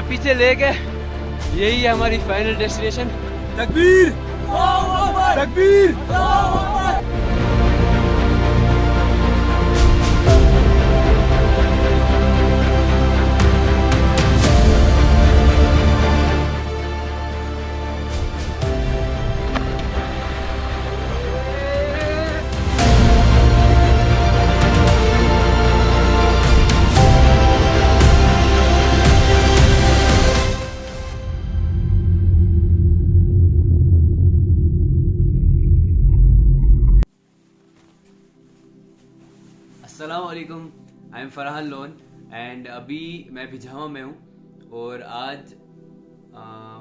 पीछे ले गए। यही है हमारी फाइनल डेस्टिनेशन। तकबीर तकबीर। अस्सलामुअलैकुम, I am Farhan loan and अभी मैं पिजामा में हूँ और आज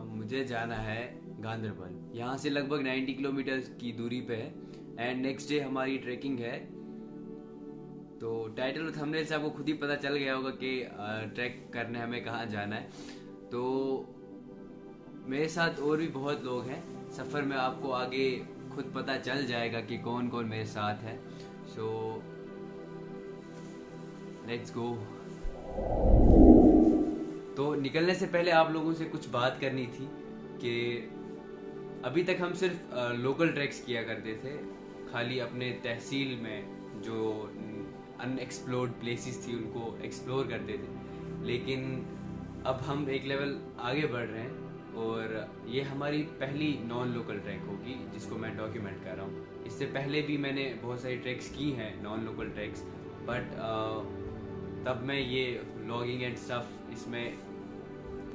मुझे जाना है गांदरबल। यहाँ से लगभग 90 किलोमीटर की दूरी पे है एंड नेक्स्ट डे हमारी ट्रैकिंग है। तो टाइटल और थंबनेल से आपको खुद ही पता चल गया होगा कि ट्रैक करने हमें कहाँ जाना है। तो मेरे साथ और भी बहुत लोग हैं। सफ़र में आपको आगे खुद पता चल जाएगा कि कौन कौन मेरे साथ है। So let's go. तो निकलने से पहले आप लोगों से कुछ बात करनी थी कि अभी तक हम सिर्फ लोकल ट्रैक्स किया करते थे, खाली अपने तहसील में जो अनएक्सप्लोर्ड प्लेसेस थी उनको एक्सप्लोर करते थे। लेकिन अब हम एक लेवल आगे बढ़ रहे हैं और ये हमारी पहली नॉन लोकल ट्रैक होगी जिसको मैं डॉक्यूमेंट कर रहा हूँ। इससे पहले भी मैंने बहुत सारी ट्रैक्स की हैं, नॉन लोकल ट्रैक्स, बट तब मैं ये व्लॉगिंग एंड स्टफ इसमें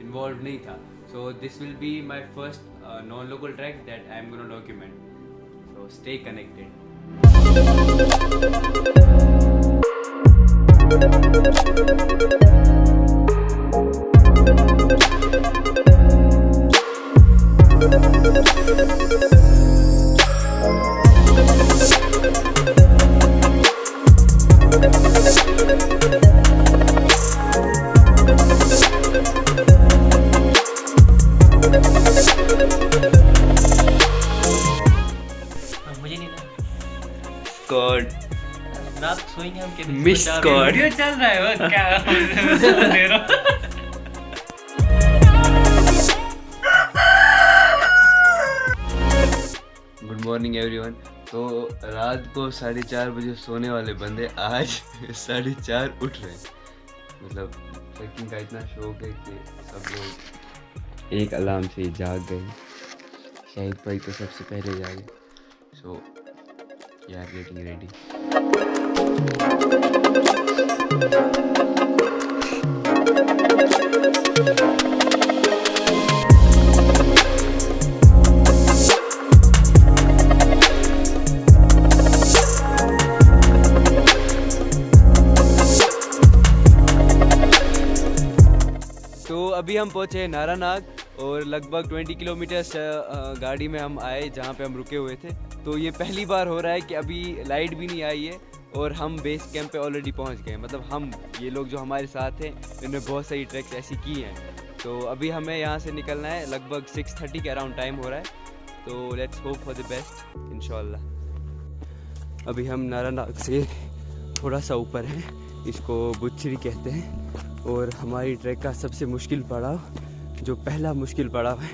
इन्वॉल्व नहीं था। So this will be my first non local track that I am gonna document. So stay connected. रात सोएंगे हम के मिस कॉर्ड वीडियो चल रहा है वो क्या दे रहा। Good morning everyone. तो रात को 4:30 बजे सोने वाले बंदे आज 4:30 उठ रहे हैं। मतलब ट्रैकिंग का इतना शौक है कि सब लोग एक अलार्म से ही जाग गए। शाहिद भाई तो सबसे पहले जागे। सो यार गेटिंग रेडी। तो अभी हम पहुँचे नारानाग और लगभग 20 किलोमीटर गाड़ी में हम आए जहाँ पे हम रुके हुए थे। तो ये पहली बार हो रहा है कि अभी लाइट भी नहीं आई है और हम बेस कैंप पे ऑलरेडी पहुँच गए। मतलब हम ये लोग जो हमारे साथ हैं इन्होंने बहुत सारी ट्रैक्स ऐसी की हैं। तो अभी हमें यहाँ से निकलना है, लगभग 6:30 के अराउंड टाइम हो रहा है। तो let's hope for the best इंशाल्लाह। अभी हम नारानाग से थोड़ा सा ऊपर हैं, इसको बुच्छरी कहते हैं। और हमारी ट्रैक का सबसे मुश्किल पड़ाव, जो पहला मुश्किल पड़ाव है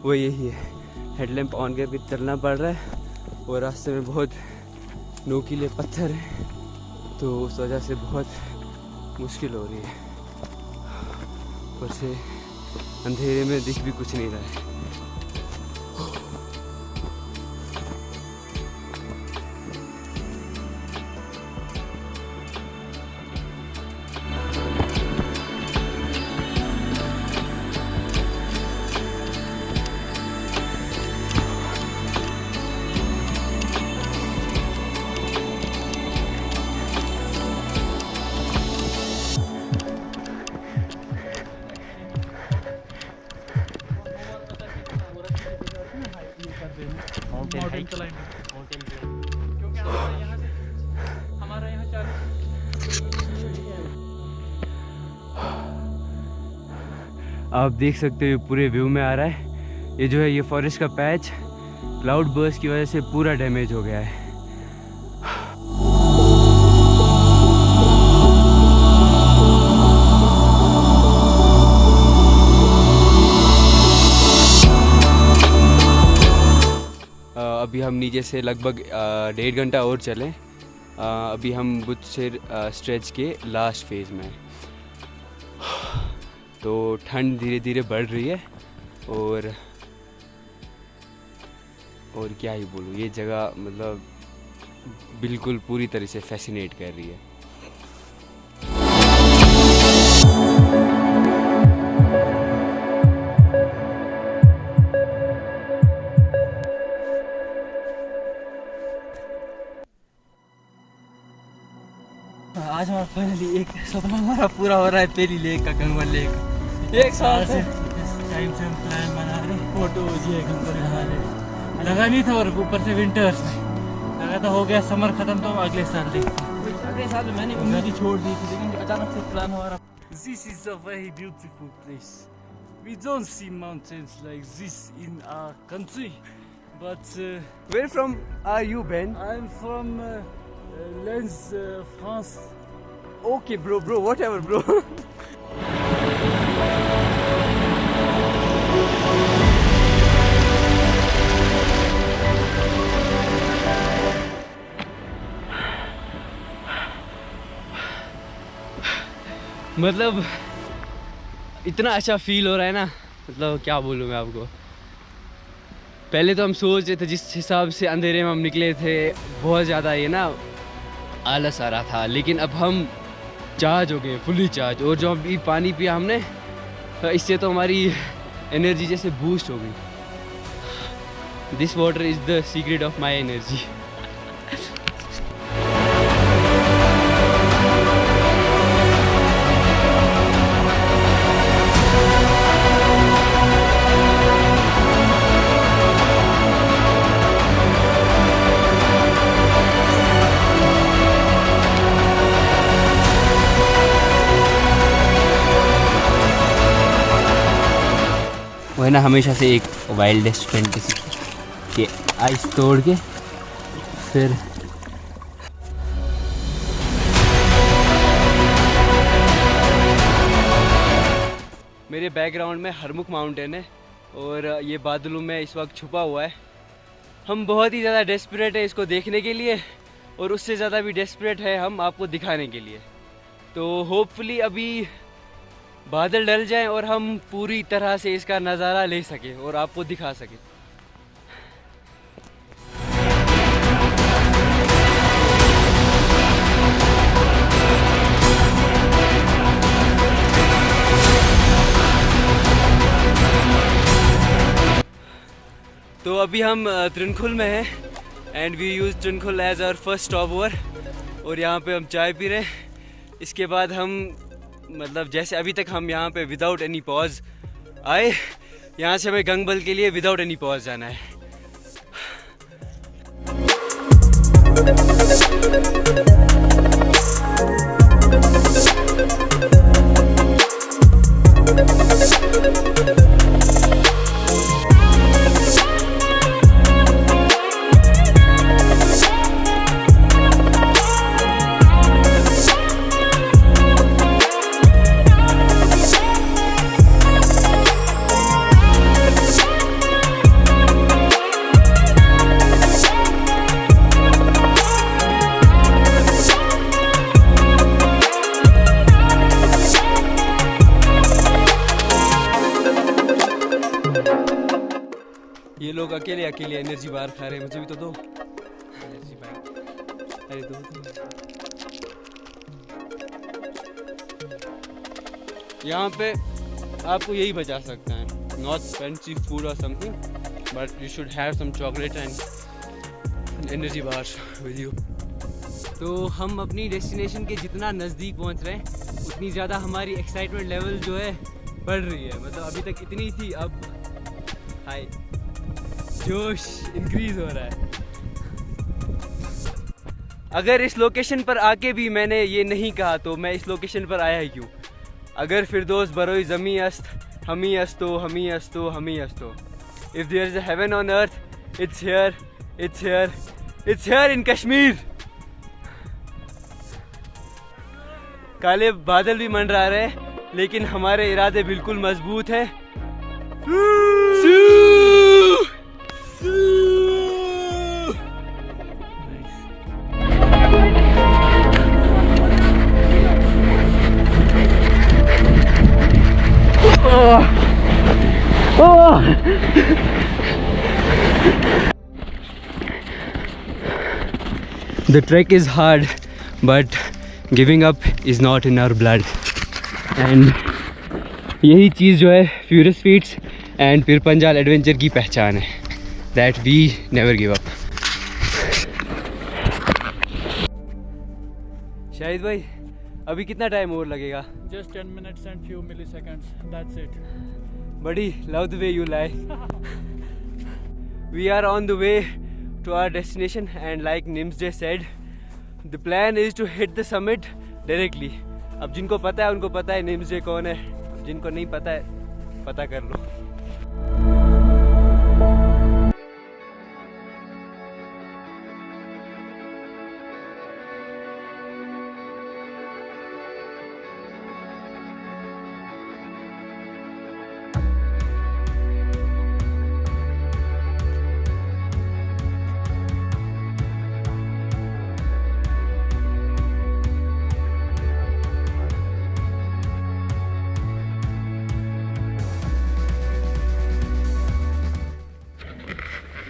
वो यही है। हेडलैम्प ऑन करके चलना पड़ रहा है और रास्ते में बहुत नोकीले पत्थर हैं, तो उस वजह से बहुत मुश्किल हो रही है। ऊपर से अंधेरे में दिख भी कुछ नहीं रहा है। क्योंकि हमारा यहाँ 40। आप देख सकते हो ये पूरे व्यू में आ रहा है। ये जो है ये फॉरेस्ट का पैच क्लाउड बर्स्ट की वजह से पूरा डैमेज हो गया है। अभी हम नीचे से लगभग 1.5 घंटा और चले। अभी हम बुत्सेर स्ट्रेच के लास्ट फेज़ में हैं। तो ठंड धीरे धीरे बढ़ रही है और क्या ही बोलूँ, ये जगह मतलब बिल्कुल पूरी तरह से फैसिनेट कर रही है। आज हमारा फाइनली एक सपना हमारा पूरा हो रहा है, पहली लेक का, गंगबल लेक। 1 साल से टाइम से हम प्लान बना रहे, फोटो ये गंगबल नहाने लगा नहीं था, और ऊपर से विंटर्स लगा था, हो गया समर खत्म, तो अगले साल देखते हैं। अगले साल मैंने उम्मीद ही छोड़ दी थी, लेकिन अचानक से प्लान हमारा। This is a very beautiful place. We don't see mountains like this in our country, but Where from are you, Ben? I'm from Lens, France. Okay, bro, whatever, bro. मतलब इतना अच्छा फील हो रहा है ना, मतलब क्या बोलूँ मैं आपको। पहले तो हम सोच रहे थे, जिस हिसाब से अंधेरे में हम निकले थे, बहुत ज़्यादा ये ना आलस आ रहा था, लेकिन अब हम चार्ज हो गए, फुली चार्ज। और जो अभी पानी पिया हमने, इससे तो हमारी एनर्जी जैसे बूस्ट हो गई। This water is the secret of my energy. वो है ना, हमेशा से एक वाइल्डेस्ट फैंटेसी कि आइस तोड़ के फिर मेरे बैकग्राउंड में हरमुख माउंटेन है और ये बादलों में इस वक्त छुपा हुआ है। हम बहुत ही ज़्यादा डेस्परेट है इसको देखने के लिए, और उससे ज़्यादा भी डेस्परेट है हम आपको दिखाने के लिए। तो होपफुली अभी बादल डल जाएं और हम पूरी तरह से इसका नज़ारा ले सकें और आपको दिखा सकें। तो अभी हम त्रिनखुल में हैं and we use Trinkhul as our first stop over, और यहाँ पे हम चाय पी रहे हैं। इसके बाद हम मतलब जैसे अभी तक हम यहाँ पे विदाउट एनी पॉज आए, यहाँ से हमें गंगबल के लिए विदाउट एनी पॉज जाना है। ये लोग अकेले अकेले एनर्जी बार खा रहे हैं, मुझे भी तो दो एनर्जी बार। अरे दो। यहाँ पे आपको यही बचा सकता है, नॉट फैंसी फूड और something, but you should have some chocolate and energy bar with you. तो हम अपनी डेस्टिनेशन के जितना नज़दीक पहुँच रहे हैं, उतनी ज़्यादा हमारी एक्साइटमेंट लेवल जो है बढ़ रही है। मतलब अभी तक इतनी थी, अब हाई जोश इंक्रीज हो रहा है। अगर इस लोकेशन पर आके भी मैंने ये नहीं कहा तो मैं इस लोकेशन पर आया ही क्यों? अगर फिरदौस बरोई ज़मी अस्त हमी अस्तो हमी अस्तो हमी अस्तो। If there is a heaven on earth, it's here, it's here, it's here in Kashmir. काले बादल भी मंडरा रहे हैं, लेकिन हमारे इरादे बिल्कुल मजबूत हैं। The trek is hard, but giving up is not in our blood. And यही चीज़ जो है फ्यूरियस फीट्स एंड फिर पंजाल एडवेंचर की पहचान है, that we never give up. Shahid भाई, अभी कितना टाइम और लगेगा? Just 10 minutes and few milliseconds. That's it. Buddy, love the way you lie. We are on the way to our destination, and like Nimsday said, the plan is to hit the summit directly. अब जिनको पता है उनको पता है Nimsday कौन है, जिनको नहीं पता है पता कर लो.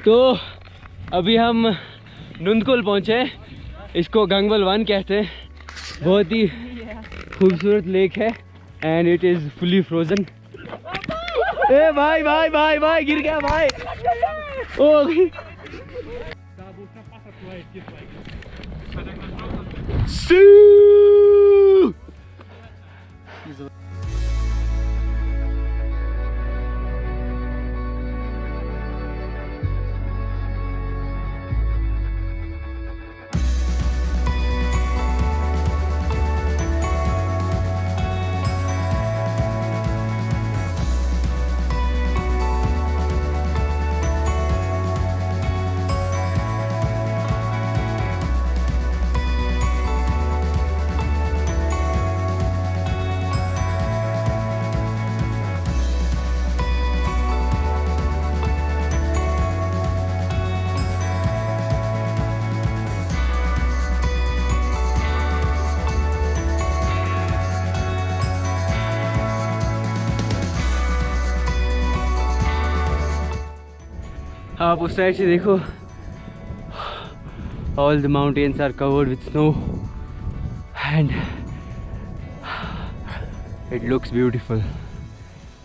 तो अभी हम नुंदकुल पहुँचे हैं, इसको गंगबल 1 कहते हैं. बहुत ही खूबसूरत लेक है and it is fully frozen. ए भाई भाई भाई भाई गिर गया भाई. ओ आप उस साइड से देखो, all the mountains are covered with snow and it looks beautiful.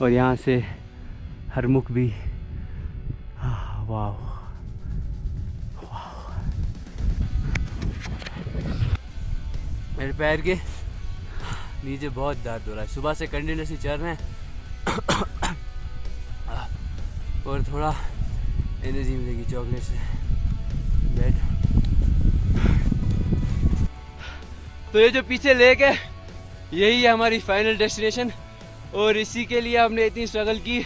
और यहाँ से हरमुख भी, वाव. मेरे पैर के नीचे बहुत दर्द हो रहा है, सुबह से कंटिन्यूसली चल रहे हैं और थोड़ा एनर्जी मिलेगी चॉकलेट से. बैठ. तो ये जो पीछे लेक है यही है हमारी फाइनल डेस्टिनेशन और इसी के लिए हमने इतनी स्ट्रगल की.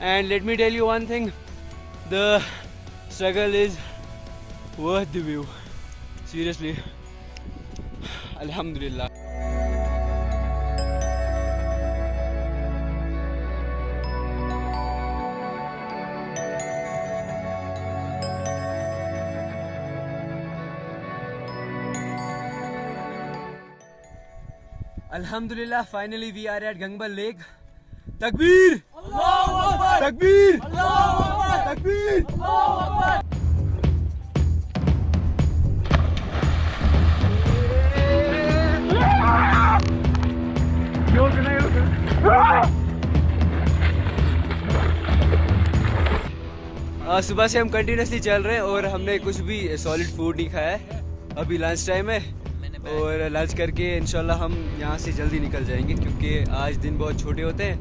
And let me tell you one thing, the struggle is worth the view. Seriously, अल्हम्दुलिल्लाह. Alhamdulillah, finally we are at Gangbal Lake. Takbir! Allahu Akbar! Takbir! Allahu Akbar! Takbir! Allahu Akbar! सुबह से हम continuously चल रहे हैं और हमने कुछ भी सॉलिड फूड नहीं खाया है. अभी लंच टाइम है और लंच करके इंशाल्लाह हम यहाँ से जल्दी निकल जाएंगे क्योंकि आज दिन बहुत छोटे होते हैं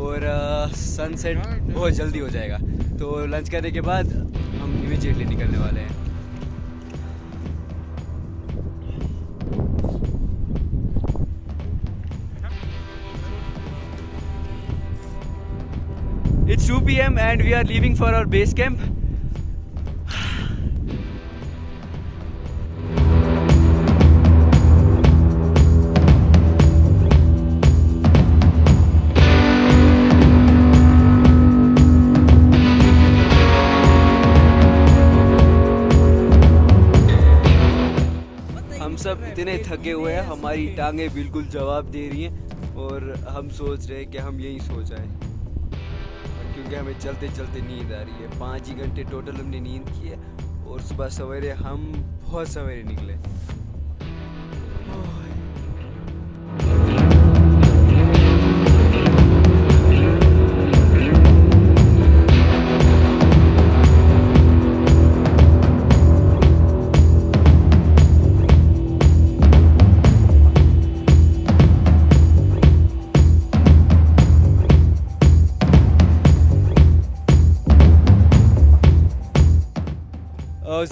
और सनसेट बहुत जल्दी हो जाएगा. तो लंच करने के बाद हम इमीडिएटली निकलने वाले हैं. It's 2 PM and we are leaving for our base camp. हम सब इतने थके हुए हैं, हमारी टांगें बिल्कुल जवाब दे रही हैं और हम सोच रहे हैं कि हम यहीं सो जाएं क्योंकि हमें चलते चलते नींद आ रही है। 5 ही घंटे टोटल हमने नींद की है और सुबह सवेरे हम बहुत सवेरे निकले।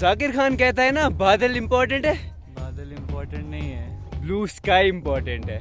जाकिर खान कहता है ना, बादल इम्पोर्टेंट है, बादल इम्पोर्टेंट नहीं है, ब्लू स्काई इम्पोर्टेंट है।